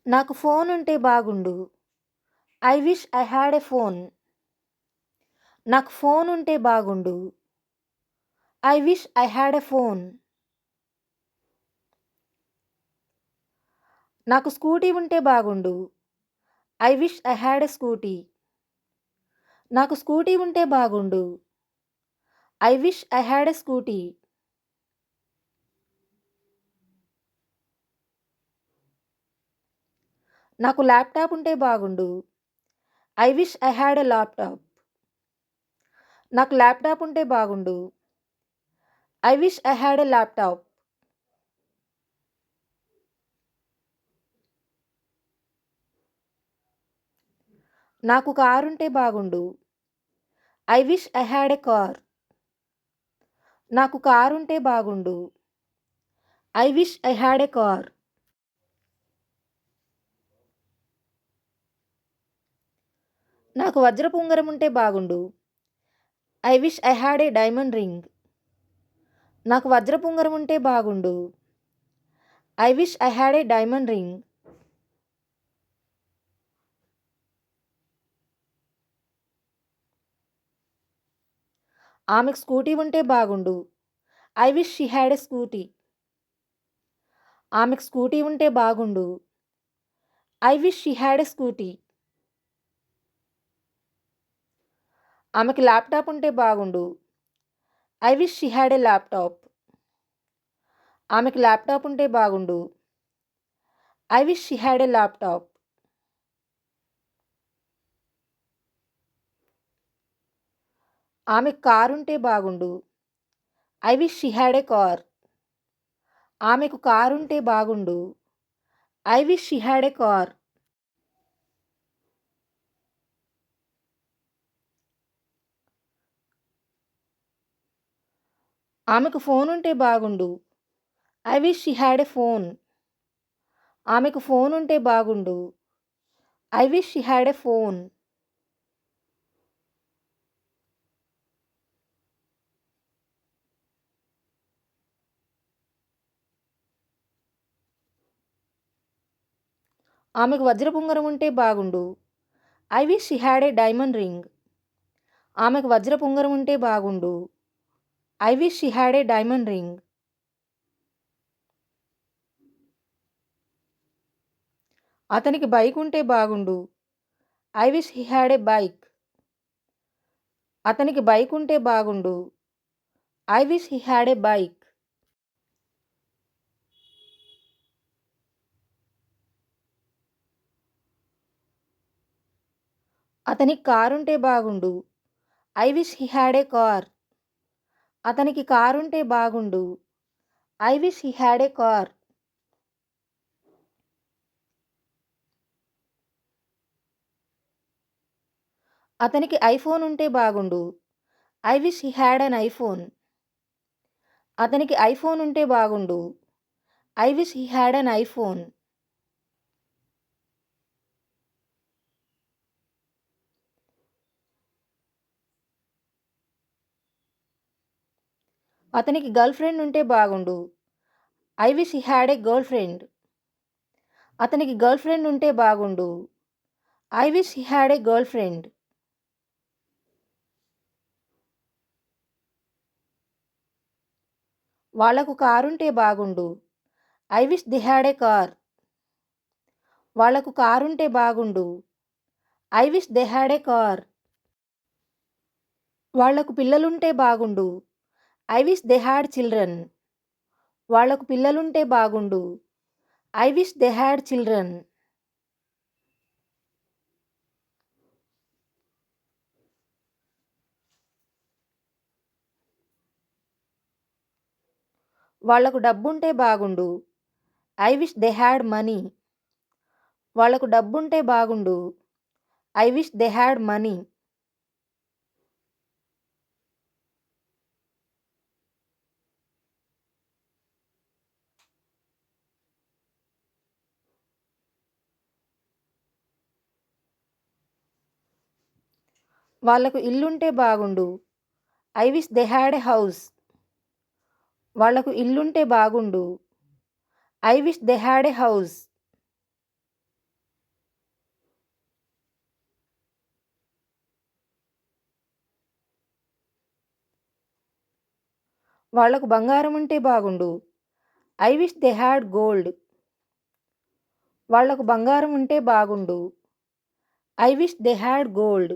నాకు ఫోనుంటే బాగుండు. I wish I had a phone. నాకు ఫోనుంటే బాగుండు. I wish I had a phone. నాకు స్కూటీ ఉంటే బాగుండు. I wish I had a scooty. నాకు స్కూటీ ఉంటే బాగుండు. I wish I had a scooty. నాకు ల్యాప్‌టాప్ ఉంటే బాగుండు. I wish I had a laptop. నాకు ల్యాప్‌టాప్ ఉంటే బాగుండు. I wish I had a laptop. నాకు కారుంటే బాగుండు. I wish I had a car. నాకు కారుంటే బాగుండు. I wish I had a car. నాకు వజ్రపు ఉంగరం ఉంటే బాగుండు. I wish I had a diamond ring. నాకు వజ్రపు ఉంగరం ఉంటే బాగుండు. I wish I had a diamond ring. ఆమెకు స్కూటీ ఉంటే బాగుండు. I wish she had a scooty. ఆమెకు స్కూటీ ఉంటే బాగుండు. I wish she had a scooty. ఆమెకు ల్యాప్‌టాప్ ఉంటే బాగుండు. I wish she had a laptop. ఆమెకు ల్యాప్‌టాప్ ఉంటే బాగుండు. I wish she had a laptop. ఆమెకు కారుంటే బాగుండు. I wish she had A car. ఆమెకు కారుంటే బాగుండు. I wish she had A car. ఆమెకు ఫోనుంటే బాగుండు. I wish she had a phone. ఆమెకు ఫోనుంటే బాగుండు. I wish she had a phone. ఆమెకు వజ్రపు ఉంగరం ఉంటే బాగుండు. I wish she had a diamond ring. ఆమెకు వజ్రపు ఉంగరం ఉంటే బాగుండు. I wish she had a diamond ring. అతనికి బైక్ ఉంటే బాగుండు. I wish he had a bike. అతనికి బైక్ ఉంటే బాగుండు. I wish he had a bike. అతనికి కారుంటే బాగుండు. I wish he had a car. అతనికి కారుంటే బాగుండు. I wish he had a car. అతనికి ఐఫోన్ ఉంటే బాగుండు. I wish he had an iPhone. అతనికి ఐఫోన్ ఉంటే బాగుండు. I wish he had an iPhone. అతనికి గర్ల్ ఫ్రెండ్ ఉంటే బాగుండు. I wish he had a girl friend. అతనికి గర్ల్ ఫ్రెండ్ ఉంటే బాగుండు. I wish he had a girl friend. వాళ్లకు కారుంటే బాగుండు. I wish they had a car. వాళ్లకు కారుంటే బాగుండు. I wish they had a car. వాళ్లకు పిల్లలుంటే బాగుండు. I wish they had children. వాళ్లకు పిల్లలుంటే బాగుండు. I wish they had children. వాళ్లకు డబ్బుంటే బాగుండు. I wish they had money. వాళ్లకు డబ్బుంటే బాగుండు. I wish they had money. వాళ్లకు ఇల్లుంటే బాగుండు. I wish they had a house. వాళ్లకు ఇల్లుంటే బాగుండు. I wish they had a house. వాళ్లకు బంగారం ఉంటే బాగుండు. I wish they had gold. వాళ్లకు బంగారం ఉంటే బాగుండు. I wish they had gold.